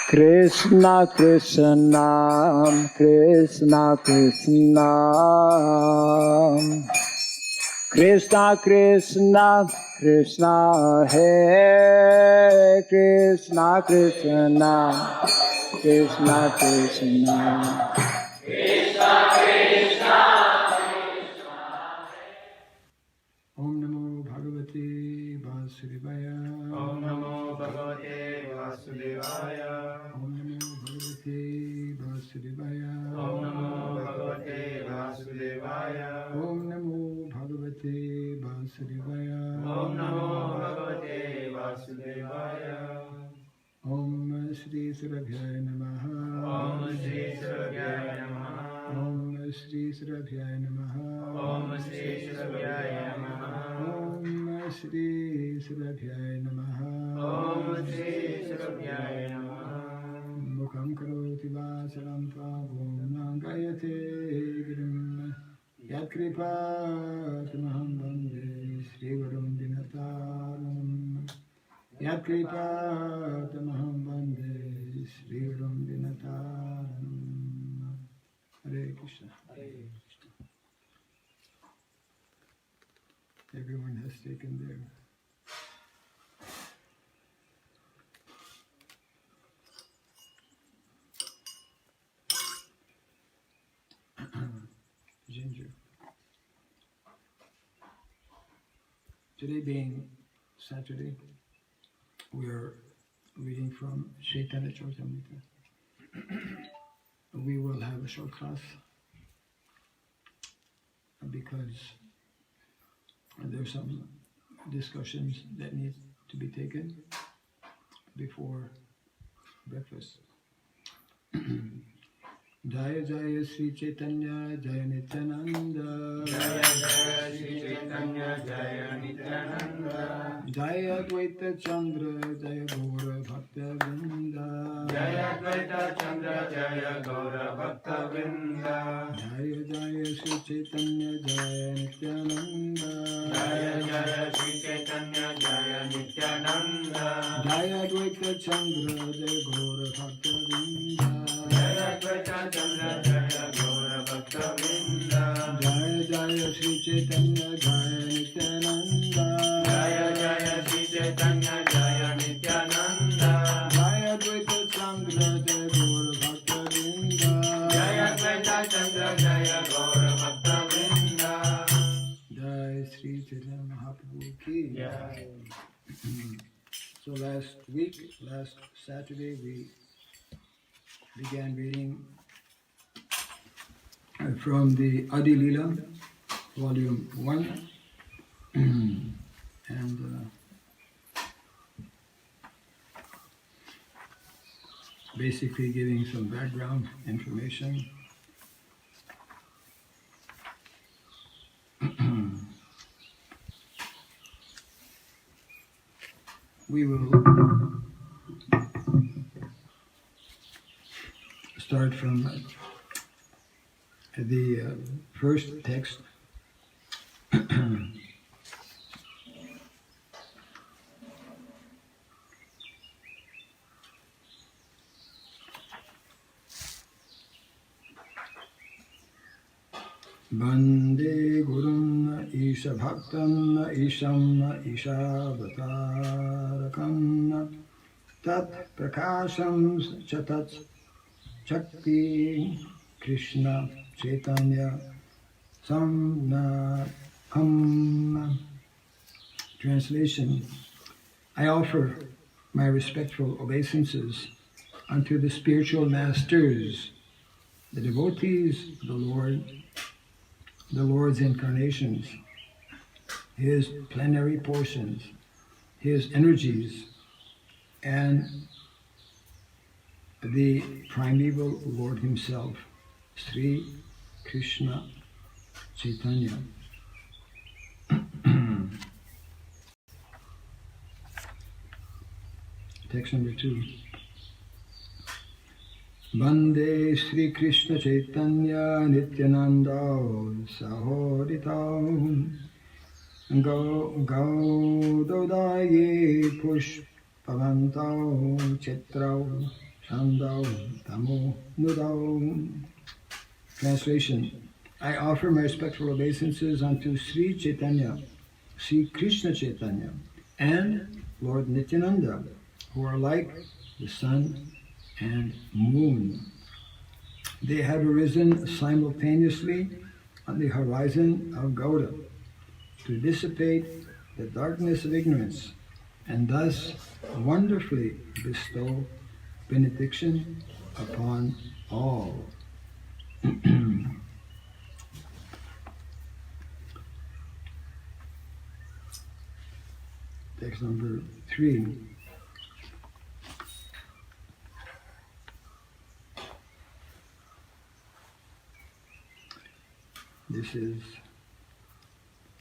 Krishna Krishna Krishna Krishna Krishna Krishna Krishna Hare Krishna Krishna Krishna Krishna Krishna Krishna Om Namo Bhagavate Vasudevaya Om Namo Bhagavate Vasudevaya. Om Namo Bhagavate Vasudevaya Om Namo Bhagavate Vasudevaya. Om Namo Bhagavate Vasudevaya Om Namo Bhagavate Vasudevaya. Om Shri Surabhyaya Namaha Om Shri Caitanya Namaha. Om Shri Surabhyaya Namaha Om Shri Caitanya Namaha. Om Shri Surabhyaya Namaha Om Shri Caitanya Namaha. Mukham karoti vasaram tvabhum gayate girim Yat kripatamaham vande Sri Gurum Dinataram Yat kripatamaham vande Sri Gurum Dinataram Hare Krishna. Everyone has taken their ginger. Today being Saturday, we are reading from Sri Caitanya Caritamrita. We will have a short class because there are some discussions that need to be taken before breakfast. Jaya Jaya Sri Caitanya Jaya Nityananda Jaya Jaya Sri Caitanya Jaya Nityananda. Jaya Advaita Chandra Jaya Gaura Bhakta Vrinda Jaya Advaita Chandra Jaya Gaura Bhakta Vrinda. Jaya Jaya Sri Caitanya Jaya Nityananda Jaya Jaya Sri Caitanya Jaya Nityananda. Jaya Advaita Chandra Jaya Gaura Bhakta Vrinda Jaya Advaita Chandra Jaya Gaura Bhakta Vrinda. Jaya Jaya Sri Caitanya Jaya Nityananda Jaya Jaya Sri Caitanya Jaya Nityananda. Jaya Advaita Chandra Jaya Gaura Bhakta Vrinda Jaya Advaita Chandra Jaya Gaura Bhakta Vrinda. Jai Sri Chaitanya Mahaprabhu ki. Jai. So last Saturday, we began reading from the Adi Lila, volume 1, and basically giving some background information. We will start from the first text. Bande Gurun Isha Bhaktan Isham Ishavatarakam Tat Prakasham Chatat Chakti Krishna Chaitanya Samnakam. Translation: I offer my respectful obeisances unto the spiritual masters, the devotees of the Lord, the Lord's incarnations, His plenary portions, His energies, and the primeval Lord Himself, Sri Krishna Chaitanya. Text number 2. Bande Sri Krishna Chaitanya Nityananda Sahodita Gaudodaye Pushpavanta Chitrau Shandau Tamo Nudau. Translation. I offer my respectful obeisances unto Sri Caitanya, Sri Krishna Chaitanya, and Lord Nityananda, who are like the sun and moon. They have arisen simultaneously on the horizon of Gauda to dissipate the darkness of ignorance and thus wonderfully bestow benediction upon all. Text number 3. This is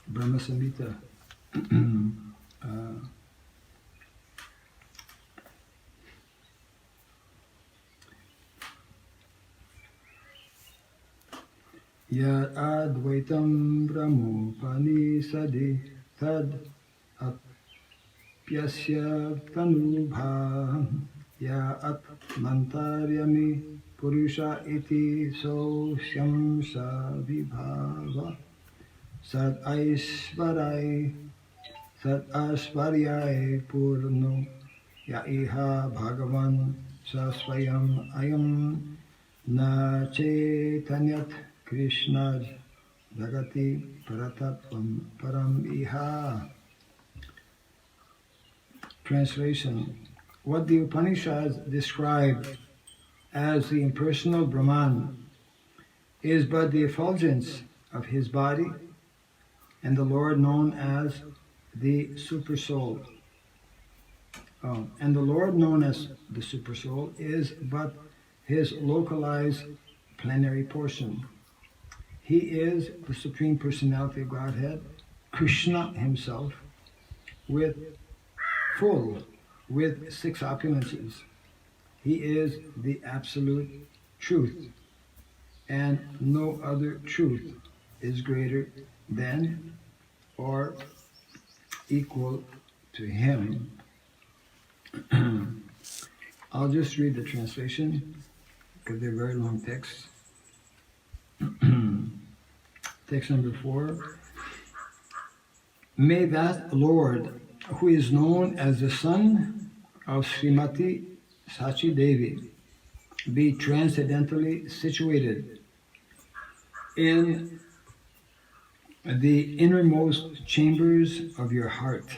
Brahma Samhita. Ya Advaitam Brahmopanisadi Tad Apyasya Tanubha Ya Atmantaryami Purusha iti so shamsa vibhava Sad Aishvaryai Purno Ya Iha Bhagavan Sasvayam Ayam Na Chaitanyat Krishna Jagati Paratapam Param Iha. Translation. What the Upanishads describe as the impersonal Brahman is but the effulgence of his body and the Lord known as the Supersoul. And the Lord known as the Supersoul is but his localized plenary portion. He is the Supreme Personality of Godhead, Krishna himself, with 6 opulences. He is the absolute truth, and no other truth is greater than or equal to him. I'll just read the translation because they're very long texts. Text number 4. May that Lord, who is known as the son of Srimati Sachi Devi, be transcendently situated in the innermost chambers of your heart,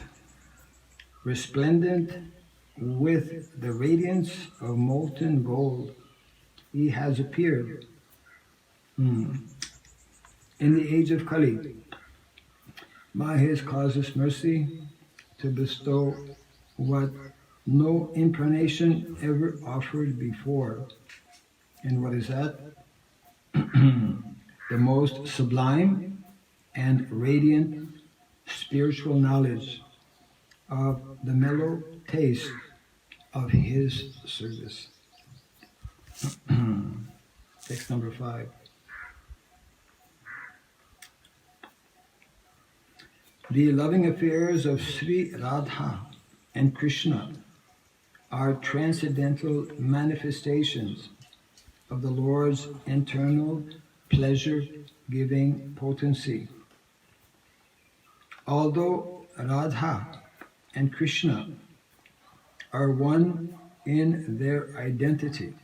resplendent with the radiance of molten gold. He has appeared in the age of Kali by his causeless mercy to bestow what no incarnation ever offered before. And what is that? The most sublime and radiant spiritual knowledge of the mellow taste of his service. Text number 5. The loving affairs of Sri Radha and Krishna are transcendental manifestations of the Lord's internal pleasure-giving potency. Although Radha and Krishna are one in their identity,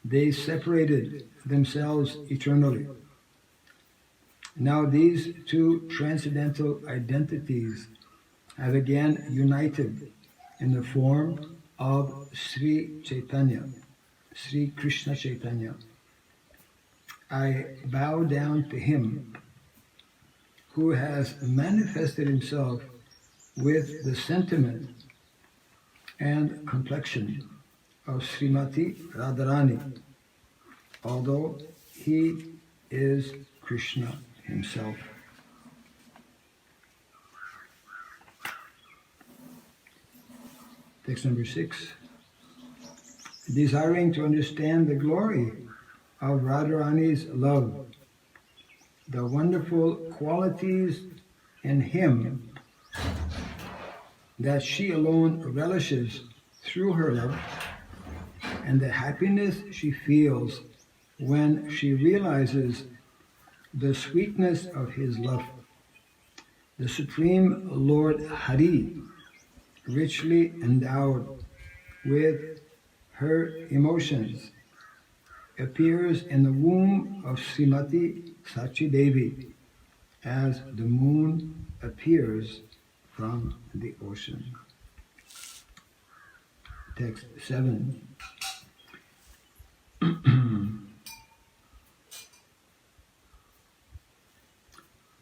they separated themselves eternally. Now these 2 transcendental identities have again united in the form of Sri Caitanya, Sri Krishna Chaitanya. I bow down to him who has manifested himself with the sentiment and complexion of Srimati Radharani, although he is Krishna himself. Text number 6. Desiring to understand the glory of Radharani's love, the wonderful qualities in him that she alone relishes through her love, and the happiness she feels when she realizes the sweetness of his love. The Supreme Lord Hari, richly endowed with her emotions, appears in the womb of Srimati Sachi Devi as the moon appears from the ocean. Text 7.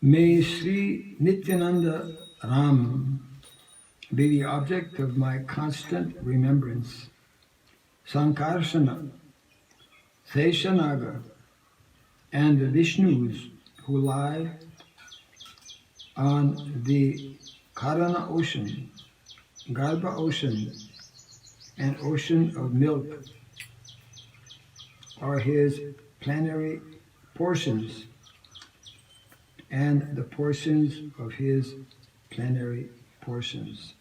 May Sri Nityananda Ram be the object of my constant remembrance. Sankarsana, Seshanaga, and the Vishnus who lie on the Karana ocean, Garbha ocean, and ocean of milk are his plenary portions and the portions of his plenary portions.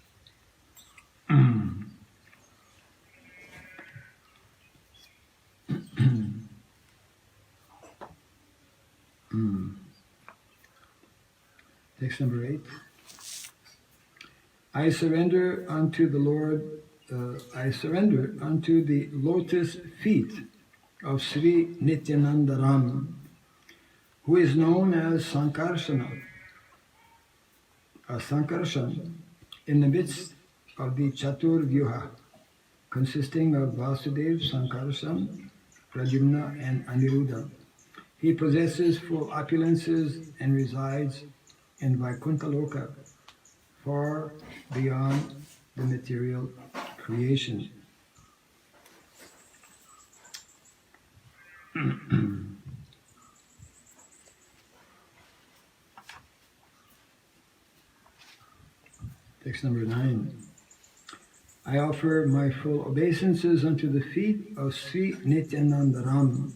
Text number 8. I surrender unto the Lord, I surrender unto the lotus feet of Sri Nityananda Ram, who is known as Sankarsana, a Sankarshan, in the midst of the Chatur Vyuha, consisting of Vasudev, Sankarshan, Pradyumna, and Aniruddha. He possesses full opulences and resides in Vaikuntha Loka, far beyond the material creation. Text number 9. I offer my full obeisances unto the feet of Sri Nityananda Ram,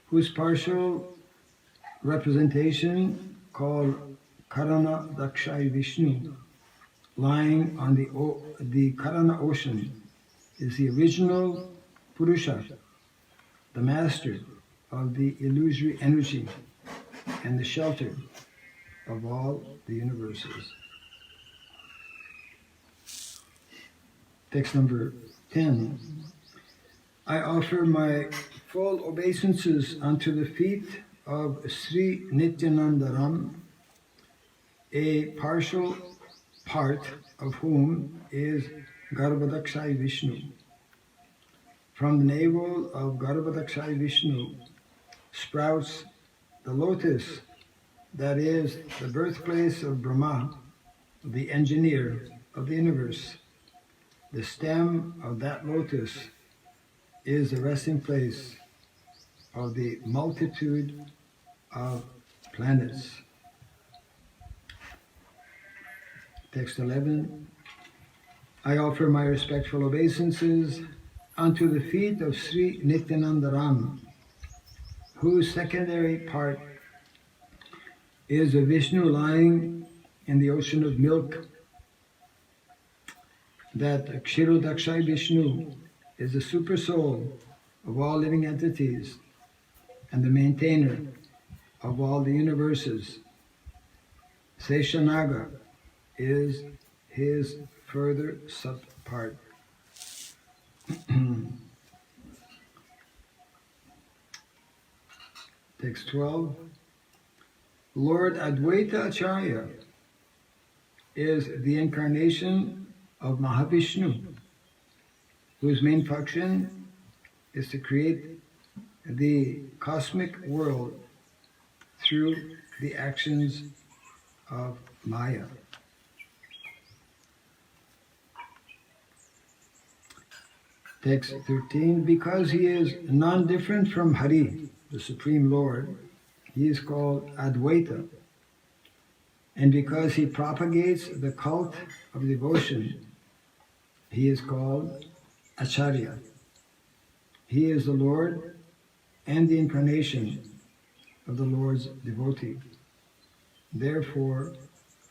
whose partial representation, called Karana Dakshai Vishnu, lying on the Karana ocean, is the original Purusha, the master of the illusory energy and the shelter of all the universes. Text number 10. I offer my full obeisances unto the feet of Sri Nityananda Ram, a partial part of whom is Garbhodakshai Vishnu. From the navel of Garbhodakshai Vishnu sprouts the lotus that is the birthplace of Brahma, the engineer of the universe. The stem of that lotus is the resting place of the multitude of planets. Text 11. I offer my respectful obeisances unto the feet of Sri Nityananda Ram, whose secondary part is a Vishnu lying in the ocean of milk. That Kshirodakshai Vishnu is the super soul of all living entities and the maintainer of all the universes. Seshanaga is his further subpart. Text 12. Lord Advaita Acharya is the incarnation of Mahavishnu, whose main function is to create the cosmic world through the actions of Maya. Text 13. Because he is non-different from Hari, the Supreme Lord, he is called Advaita. And because he propagates the cult of devotion, he is called Acharya. He is the Lord and the incarnation of the Lord's devotee. Therefore,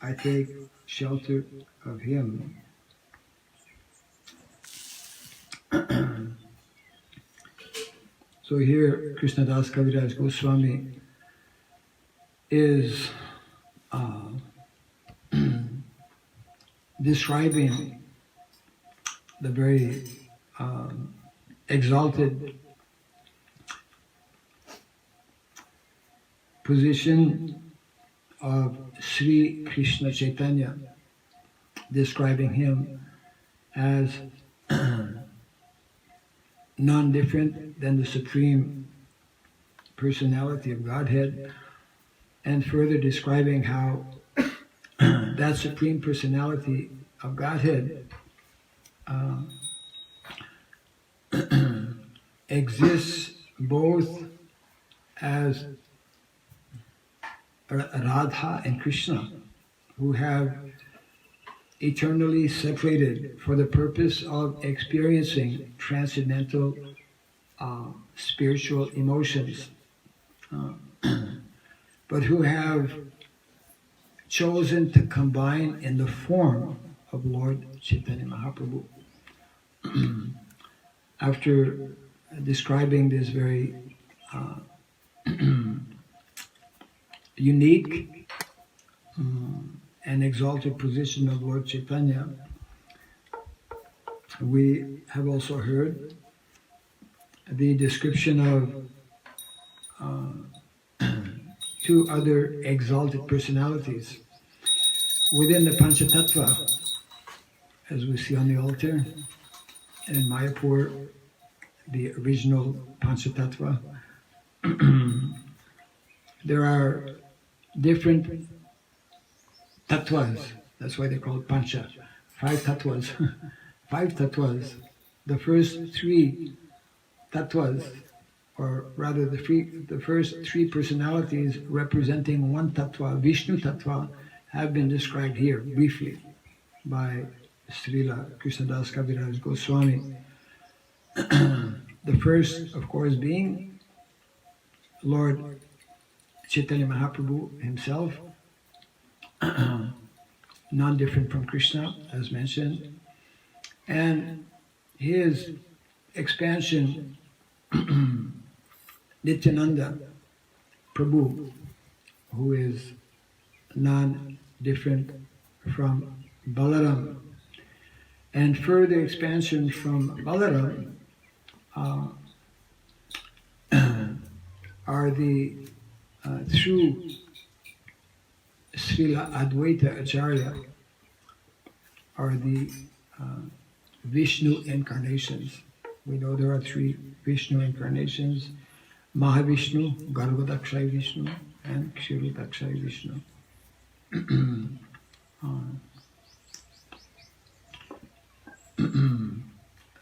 I take shelter of him. So here Krishnadas Kaviraj Goswami is describing the very exalted position of Sri Krishna Chaitanya, describing him as none different than the Supreme Personality of Godhead, and further describing how that Supreme Personality of Godhead exists both as Radha and Krishna, who have eternally separated for the purpose of experiencing transcendental spiritual emotions, but who have chosen to combine in the form of Lord Chaitanya Mahaprabhu. After describing this very unique and exalted position of Lord Chaitanya, we have also heard the description of two other exalted personalities within the panca tattva, as we see on the altar, and in Mayapur, the original panca tattva. There are different tattvas, that's why they're called panca, 5 tattvas. 5 tattvas. The first 3 tattvas, or rather the first 3 personalities representing one tattva, Vishnu tattva, have been described here briefly by Srila Krishnadas Kaviraj Goswami. The first, of course, being Lord Chaitanya Mahaprabhu himself, non-different from Krishna, as mentioned, and his expansion, Nityananda Prabhu, who is non-different from Balaram, and further expansion from Balaram are the through Srila Advaita Acharya are the Vishnu incarnations. We know there are 3 Vishnu incarnations: Mahavishnu, Garbhodakshay Vishnu, and Kshirodakshay Vishnu.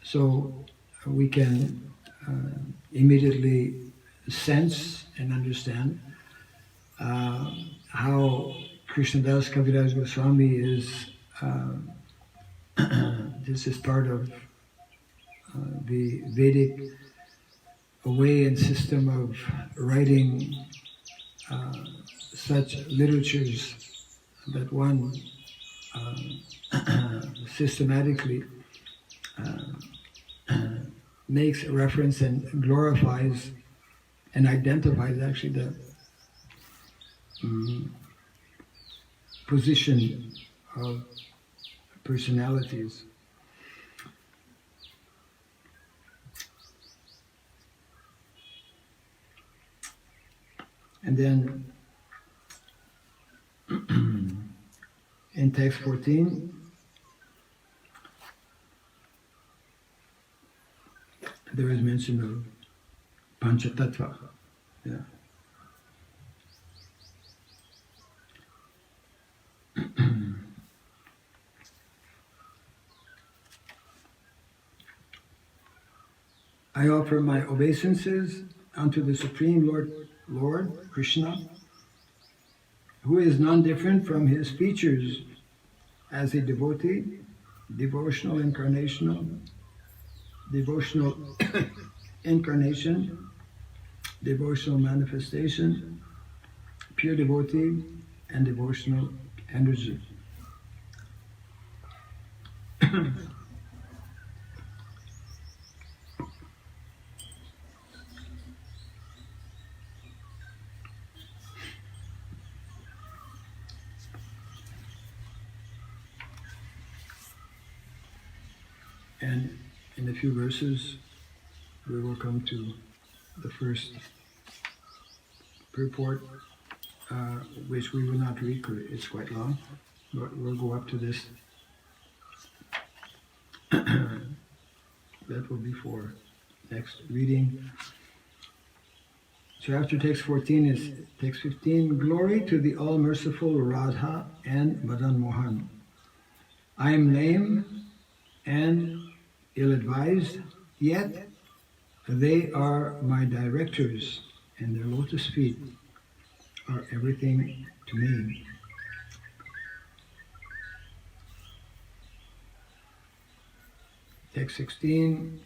So we can immediately sense and understand how Krishnadas Kaviraj Goswami is, this is part of the Vedic way and system of writing such literatures that one systematically makes reference and glorifies and identifies actually the position of personalities. And then in text 14, there is mention of panca tattva. Yeah. I offer my obeisances unto the Supreme Lord Krishna, who is none different from his features as a devotee, devotional incarnation, devotional manifestation, pure devotee, and devotional energy. in a few verses, we will come to the first purport, which we will not read because it's quite long, but we'll go up to this. That will be for next reading. So after text 14 is text 15. Glory to the all-merciful Radha and Madan Mohan. I am lame and ill-advised, yet they are my directors, and their lotus feet are everything to me. Text 16.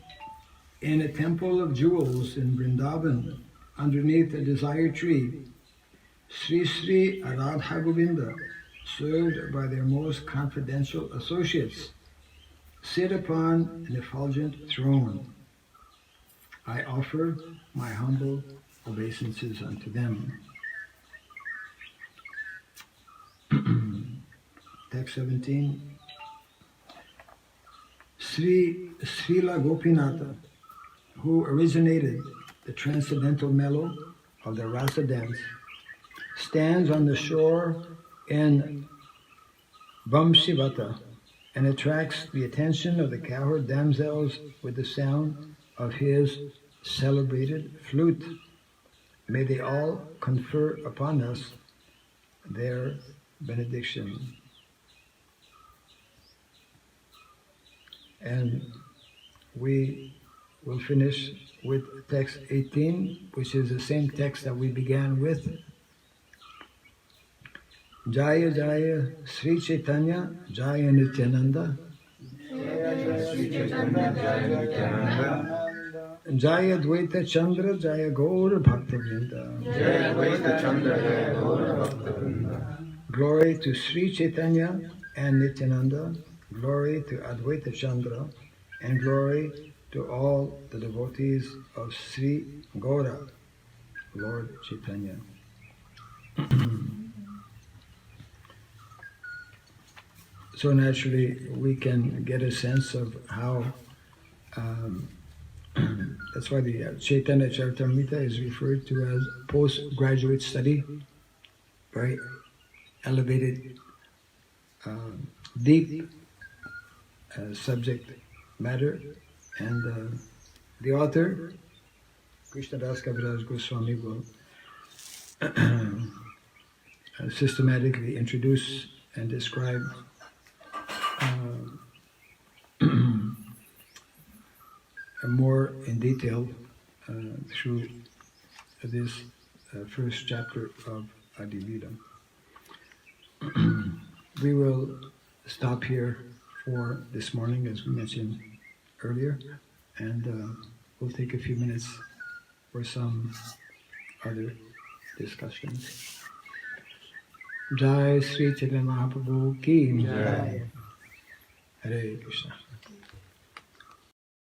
In a temple of jewels in Vrindavan, underneath a desire tree, Sri Radha Govinda, served by their most confidential associates, sit upon an effulgent throne. I offer my humble obeisances unto them. Text 17. Srila Gopinatha, who originated the transcendental mellow of the rasa dance, stands on the shore in Vamshivata and attracts the attention of the cowherd damsels with the sound of his celebrated flute. May they all confer upon us their benediction. And we will finish with text 18, which is the same text that we began with. Jaya Jaya Sri Caitanya Jaya Nityananda. Jaya Sri Caitanya Jaya Nityananda. Jaya Dvaita Chandra Jaya Gaur Bhaktivinoda. Jaya Dvaita Chandra Jaya Gaur Bhaktivinoda. Glory to Sri Caitanya and Nityananda. Glory to Advaita Chandra, and glory to all the devotees of Sri Gaura, Lord Chaitanya. So naturally, we can get a sense of how, that's why the Caitanya Caritamrita is referred to as postgraduate study, very elevated, deep subject matter, and the author, Krishnadas Kaviraj Goswami, will systematically introduce and describe more in detail through this first chapter of Adi Lila. We will stop here for this morning, as we mentioned earlier, and we'll take a few minutes for some other discussions. Jai Sri Chaitanya Mahaprabhu Ki Jai. Hare Krishna.